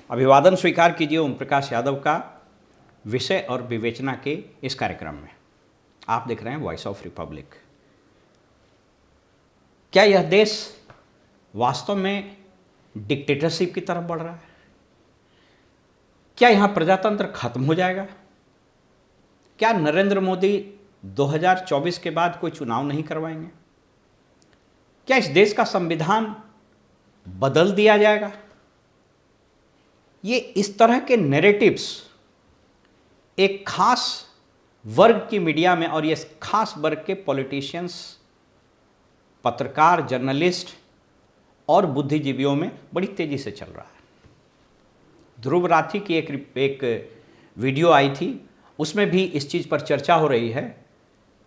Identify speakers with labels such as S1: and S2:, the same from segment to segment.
S1: अभिवादन स्वीकार कीजिए ओम प्रकाश यादव का विषय और विवेचना के इस कार्यक्रम में। आप देख रहे हैं वॉइस ऑफ रिपब्लिक। क्या यह देश वास्तव में डिक्टेटरशिप की तरफ बढ़ रहा है? क्या यहाँ प्रजातंत्र खत्म हो जाएगा? क्या नरेंद्र मोदी 2024 के बाद कोई चुनाव नहीं करवाएंगे? क्या इस देश का संविधान बदल दिया जाएगा? ये इस तरह के नैरेटिव्स एक खास वर्ग की मीडिया में और ये खास वर्ग के पॉलिटिशियंस, पत्रकार, जर्नलिस्ट और बुद्धिजीवियों में बड़ी तेजी से चल रहा है। ध्रुव राठी की एक वीडियो आई थी, उसमें भी इस चीज़ पर चर्चा हो रही है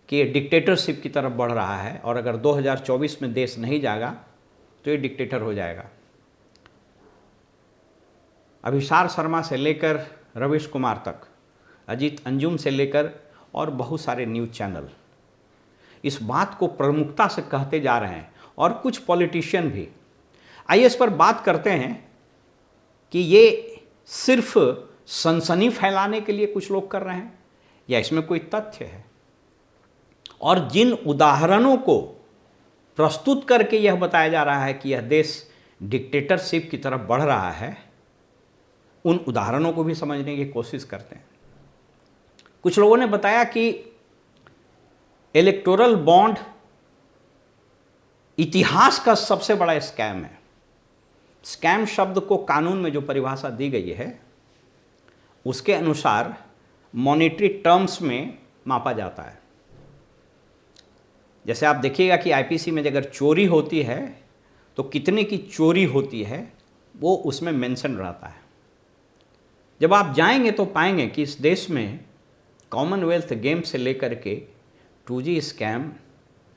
S1: कि ये डिक्टेटरशिप की तरफ बढ़ रहा है और अगर 2024 में देश नहीं जागा तो ये डिक्टेटर हो जाएगा। अभिसार शर्मा से लेकर रवीश कुमार तक, अजीत अंजुम से लेकर और बहुत सारे न्यूज़ चैनल इस बात को प्रमुखता से कहते जा रहे हैं और कुछ पॉलिटिशियन भी। आइए इस पर बात करते हैं कि ये सिर्फ सनसनी फैलाने के लिए कुछ लोग कर रहे हैं या इसमें कोई तथ्य है, और जिन उदाहरणों को प्रस्तुत करके यह बताया जा रहा है कि यह देश डिक्टेटरशिप की तरफ बढ़ रहा है, उन उदाहरणों को भी समझने की कोशिश करते हैं। कुछ लोगों ने बताया कि इलेक्टोरल बॉन्ड इतिहास का सबसे बड़ा स्कैम है। स्कैम शब्द को कानून में जो परिभाषा दी गई है उसके अनुसार मॉनेटरी टर्म्स में मापा जाता है। जैसे आप देखिएगा कि आईपीसी में अगर चोरी होती है तो कितने की चोरी होती है वो उसमें मेंशन रहता है। जब आप जाएंगे तो पाएंगे कि इस देश में कॉमनवेल्थ गेम से लेकर के 2G scam,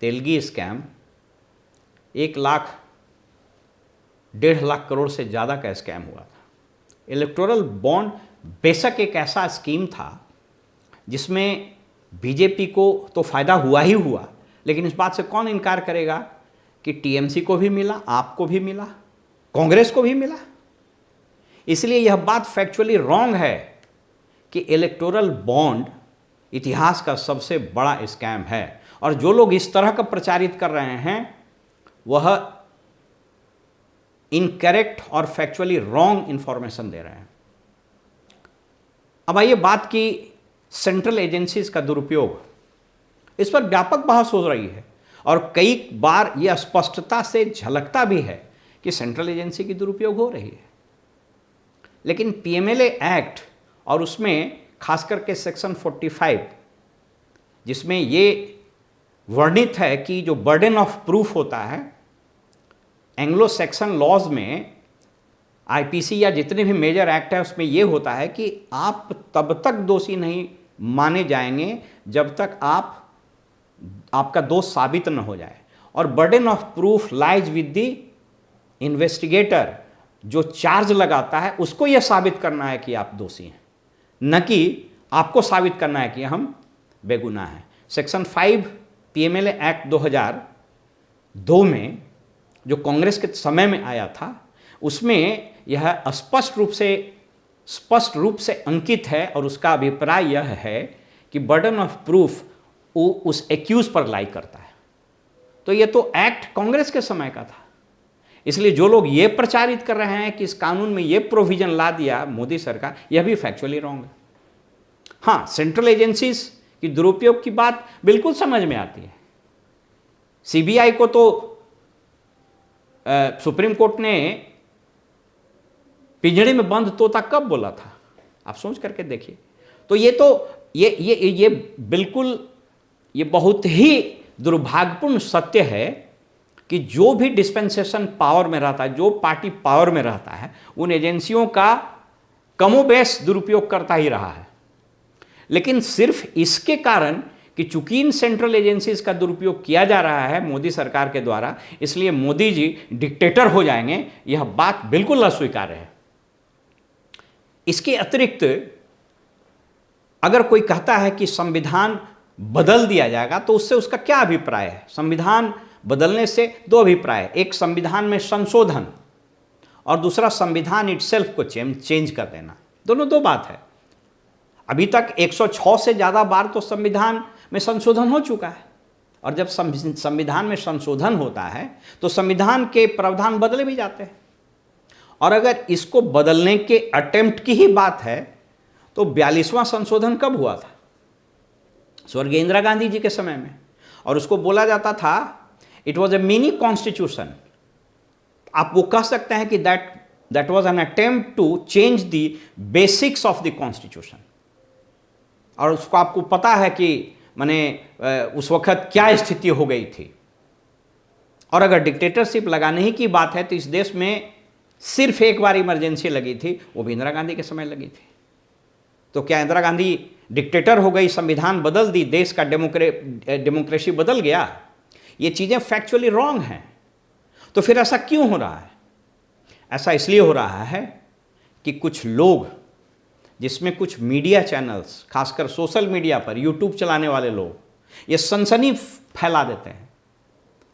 S1: Telgi scam 1 lakh 1.5 lakh crore से ज़्यादा का स्कैम हुआ था। इलेक्टोरल बॉन्ड बेशक एक ऐसा स्कीम था जिसमें बीजेपी को तो फ़ायदा हुआ ही हुआ, लेकिन इस बात से कौन इनकार करेगा कि टीएमसी को भी मिला, आपको भी मिला, कांग्रेस को भी मिला। इसलिए यह बात फैक्चुअली रॉन्ग है कि इलेक्टोरल बॉन्ड इतिहास का सबसे बड़ा स्कैम है, और जो लोग इस तरह का प्रचारित कर रहे हैं वह इनकरेक्ट और फैक्चुअली रॉन्ग इंफॉर्मेशन दे रहे हैं। अब आइए बात की सेंट्रल एजेंसीज का दुरुपयोग। इस पर व्यापक बहस हो रही है और कई बार यह स्पष्टता से झलकता भी है कि सेंट्रल एजेंसी की दुरुपयोग हो रही है। लेकिन पीएमएलए एक्ट और उसमें खास करके सेक्शन 45 जिसमें ये वर्णित है कि जो बर्डन ऑफ प्रूफ होता है, एंग्लो सैक्सन लॉज में आईपीसी या जितने भी मेजर एक्ट है उसमें ये होता है कि आप तब तक दोषी नहीं माने जाएंगे जब तक आपका दोष साबित न हो जाए, और burden of proof lies with the investigator. जो चार्ज लगाता है उसको यह साबित करना है कि आप दोषी हैं, न कि आपको साबित करना है कि हम बेगुनाह हैं। सेक्शन 5 पीएमएलए एक्ट 2002 में जो कांग्रेस के समय में आया था उसमें यह स्पष्ट रूप से अंकित है, और उसका अभिप्राय यह है कि बर्डन ऑफ प्रूफ उस एक्यूज पर लाई करता है। तो यह तो एक्ट कांग्रेस के समय का था। इसलिए जो लोग ये प्रचारित कर रहे हैं कि इस कानून में ये प्रोविजन ला दिया मोदी सरकार, यह भी फैक्चुअली रॉन्ग है। हाँ, सेंट्रल एजेंसीज की दुरुपयोग की बात बिल्कुल समझ में आती है। सीबीआई को तो सुप्रीम कोर्ट ने पिंजड़े में बंद तोता कब बोला था, आप सोच करके देखिए। तो ये बिल्कुल ये बहुत ही दुर्भाग्यपूर्ण सत्य है कि जो भी डिस्पेंसेशन पावर में रहता है, जो पार्टी पावर में रहता है, उन एजेंसियों का कमोबेश दुरुपयोग करता ही रहा है। लेकिन सिर्फ इसके कारण कि चूंकि इन सेंट्रल एजेंसीज का दुरुपयोग किया जा रहा है मोदी सरकार के द्वारा, इसलिए मोदी जी डिक्टेटर हो जाएंगे, यह बात बिल्कुल अस्वीकार्य है। इसके अतिरिक्त अगर कोई कहता है कि संविधान बदल दिया जाएगा तो उससे उसका क्या अभिप्राय है? संविधान बदलने से दो अभिप्राय है, एक संविधान में संशोधन और दूसरा संविधान इटसेल्फ को चेंज कर देना। दोनों दो बात है। अभी तक 106 से ज़्यादा बार तो संविधान में संशोधन हो चुका है, और जब संविधान में संशोधन होता है तो संविधान के प्रावधान बदले भी जाते हैं। और अगर इसको बदलने के अटेम्प्ट की ही बात है तो 42वां संशोधन कब हुआ था? स्वर्गीय इंदिरा गांधी जी के समय में, और उसको बोला जाता था it was a mini constitution. आप वो कह सकते हैं कि that was an attempt to change the basics of the constitution. और उसको आपको पता है कि माने उस वक्त क्या स्थिति हो गई थी। और अगर डिक्टेटरशिप लगाने ही की बात है तो इस देश में सिर्फ एक बार इमरजेंसी लगी थी, वो भी इंदिरा गांधी के समय लगी थी। तो क्या इंदिरा गांधी डिक्टेटर हो गई, संविधान बदल दी, देश का डेमोक्रेसी बदल गया? ये चीज़ें फैक्चुअली रॉन्ग हैं। तो फिर ऐसा क्यों हो रहा है? ऐसा इसलिए हो रहा है कि कुछ लोग, जिसमें कुछ मीडिया चैनल्स, खासकर सोशल मीडिया पर यूट्यूब चलाने वाले लोग, ये सनसनी फैला देते हैं।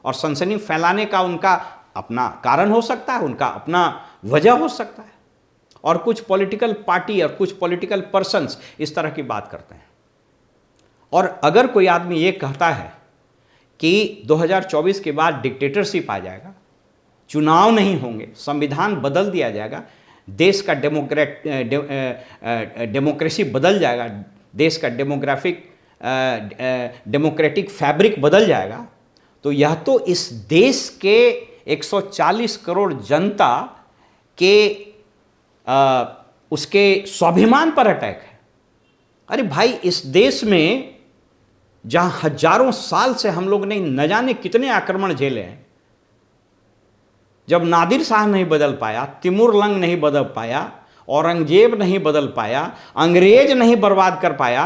S1: और सनसनी फैलाने का उनका अपना कारण हो सकता है, उनका अपना वजह हो सकता है। और कुछ पॉलिटिकल पार्टी और कुछ पॉलिटिकल पर्सन्स इस तरह की बात करते हैं। और अगर कोई आदमी ये कहता है कि 2024 के बाद डिक्टेटरशिप आ जाएगा, चुनाव नहीं होंगे, संविधान बदल दिया जाएगा, देश का डेमोक्रेसी बदल जाएगा, देश का डेमोक्रेटिक फैब्रिक बदल जाएगा, तो यह तो इस देश के 140 करोड़ जनता के उसके स्वाभिमान पर अटैक है। अरे भाई, इस देश में जहां हजारों साल से हम लोग ने न जाने कितने आक्रमण झेले हैं, जब नादिर शाह नहीं बदल पाया, तिमुरलंग नहीं बदल पाया, औरंगजेब नहीं बदल पाया, अंग्रेज नहीं बर्बाद कर पाया,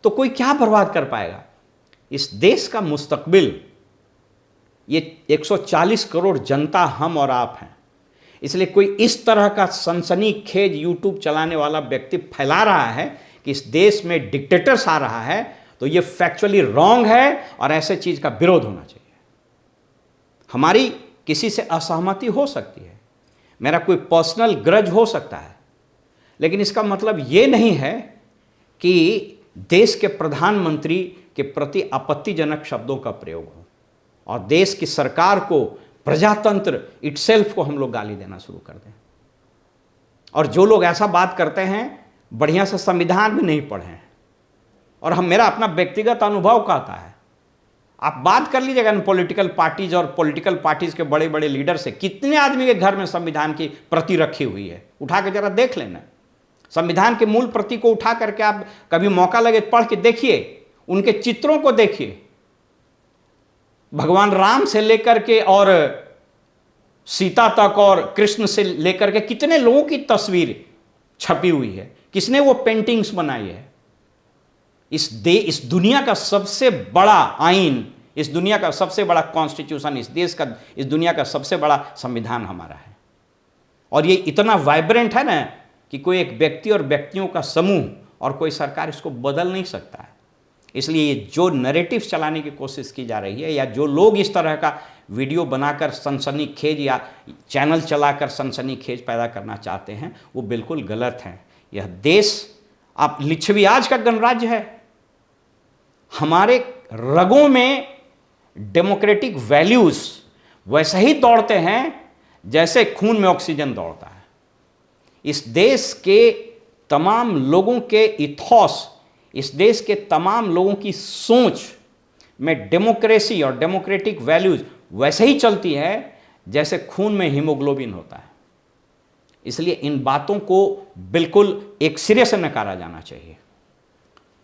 S1: तो कोई क्या बर्बाद कर पाएगा? इस देश का मुस्तकबिल ये 140 करोड़ जनता हम और आप हैं। इसलिए कोई इस तरह का सनसनीखेज यूट्यूब चलाने वाला व्यक्ति फैला रहा है कि इस देश में डिक्टेटर्स आ रहा है, तो ये फैक्चुअली रॉन्ग है और ऐसे चीज का विरोध होना चाहिए। हमारी किसी से असहमति हो सकती है, मेरा कोई पर्सनल ग्रज हो सकता है, लेकिन इसका मतलब ये नहीं है कि देश के प्रधानमंत्री के प्रति आपत्तिजनक शब्दों का प्रयोग हो और देश की सरकार को, प्रजातंत्र इटसेल्फ को हम लोग गाली देना शुरू कर दें। और जो लोग ऐसा बात करते हैं, बढ़िया से संविधान भी नहीं पढ़े हैं। और मेरा अपना व्यक्तिगत अनुभव कहता है, आप बात कर लीजिएगा ना पॉलिटिकल पार्टीज और पॉलिटिकल पार्टीज के बड़े बड़े लीडर से, कितने आदमी के घर में संविधान की प्रति रखी हुई है, उठा के जरा देख लेना। संविधान के मूल प्रति को उठा करके आप कभी मौका लगे पढ़ के देखिए, उनके चित्रों को देखिए। भगवान राम से लेकर के और सीता तक और कृष्ण से लेकर के कितने लोगों की तस्वीर छपी हुई है, किसने वो पेंटिंग्स बनाई है। इस दुनिया का सबसे बड़ा आईन, इस दुनिया का सबसे बड़ा कॉन्स्टिट्यूशन, इस दुनिया का सबसे बड़ा संविधान हमारा है। और ये इतना वाइब्रेंट है ना कि कोई एक व्यक्ति और व्यक्तियों का समूह और कोई सरकार इसको बदल नहीं सकता है। इसलिए जो नैरेटिव्स चलाने की कोशिश की जा रही है, या जो लोग इस तरह का वीडियो बनाकर सनसनीखेज या चैनल चलाकर सनसनीखेज पैदा करना चाहते हैं, वो बिल्कुल गलत हैं। यह देश आप लिच्छवी आज का गणराज्य है। हमारे रगों में डेमोक्रेटिक वैल्यूज वैसे ही दौड़ते हैं जैसे खून में ऑक्सीजन दौड़ता है। इस देश के तमाम लोगों के इथॉस, इस देश के तमाम लोगों की सोच में डेमोक्रेसी और डेमोक्रेटिक वैल्यूज वैसे ही चलती है जैसे खून में हीमोग्लोबिन होता है। इसलिए इन बातों को बिल्कुल एक सिरे से नकारा जाना चाहिए।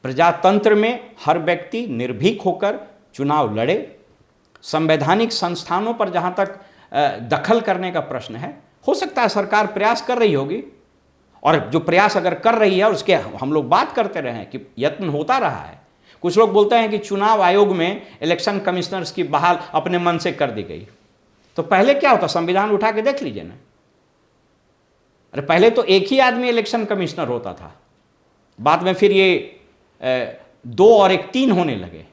S1: प्रजातंत्र में हर व्यक्ति निर्भीक होकर चुनाव लड़े। संवैधानिक संस्थानों पर जहां तक दखल करने का प्रश्न है, हो सकता है सरकार प्रयास कर रही होगी, और जो प्रयास अगर कर रही है उसके हम लोग बात करते रहे कि यत्न होता रहा है। कुछ लोग बोलते हैं कि चुनाव आयोग में इलेक्शन कमिश्नर्स की बहाल अपने मन से कर दी गई। तो पहले क्या होता, संविधान उठा के देख लीजिए ना। अरे पहले तो एक ही आदमी इलेक्शन कमिश्नर होता था, बाद में फिर ये 2 और 1 3 होने लगे।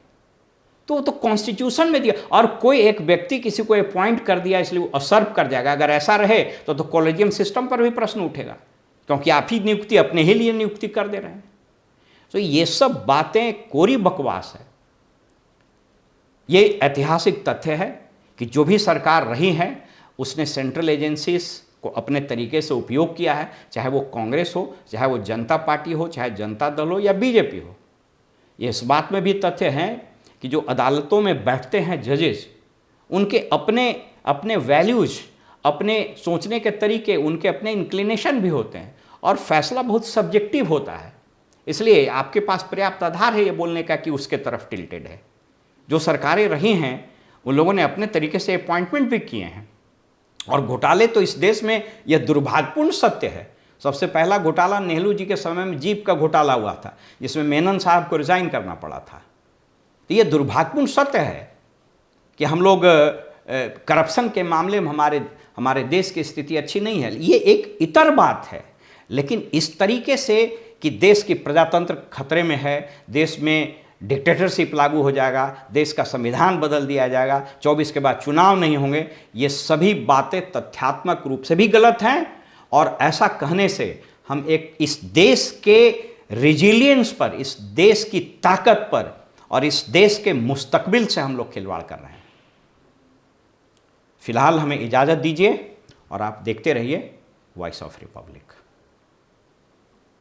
S1: तो कॉन्स्टिट्यूशन में दिया, और कोई एक व्यक्ति किसी को अपॉइंट कर दिया इसलिए वो असर्व कर जाएगा। अगर ऐसा रहे तो कॉलेजियम सिस्टम पर भी प्रश्न उठेगा, क्योंकि आप ही नियुक्ति अपने ही लिए नियुक्ति कर दे रहे हैं। तो ये सब बातें कोरी बकवास है। ये ऐतिहासिक तथ्य है कि जो भी सरकार रही है उसने सेंट्रल एजेंसीज को अपने तरीके से उपयोग किया है, चाहे वो कांग्रेस हो, चाहे वो जनता पार्टी हो, चाहे जनता दल हो या बीजेपी हो। ये इस बात में भी तथ्य है कि जो अदालतों में बैठते हैं जजेस, उनके अपने अपने वैल्यूज, अपने सोचने के तरीके, उनके अपने इंक्लिनेशन भी होते हैं, और फैसला बहुत सब्जेक्टिव होता है। इसलिए आपके पास पर्याप्त आधार है ये बोलने का कि उसके तरफ टिल्टेड है। जो सरकारें रही हैं उन लोगों ने अपने तरीके से अपॉइंटमेंट भी किए हैं, और घोटाले तो इस देश में यह दुर्भाग्यपूर्ण सत्य है। सबसे पहला घोटाला नेहरू जी के समय में जीप का घोटाला हुआ था, जिसमें मेनन साहब को रिजाइन करना पड़ा था। तो यह दुर्भाग्यपूर्ण सत्य है कि हम लोग करप्शन के मामले में हमारे देश की स्थिति अच्छी नहीं है। ये एक इतर बात है, लेकिन इस तरीके से कि देश की प्रजातंत्र खतरे में है, देश में डिक्टेटरशिप लागू हो जाएगा, देश का संविधान बदल दिया जाएगा, 24 के बाद चुनाव नहीं होंगे, ये सभी बातें तथ्यात्मक रूप से भी गलत हैं। और ऐसा कहने से हम इस देश के रेजिलियंस पर, इस देश की ताकत पर और इस देश के मुस्तकबिल से हम लोग खिलवाड़ कर रहे हैं। फिलहाल हमें इजाज़त दीजिए और आप देखते रहिए वॉइस ऑफ रिपब्लिक।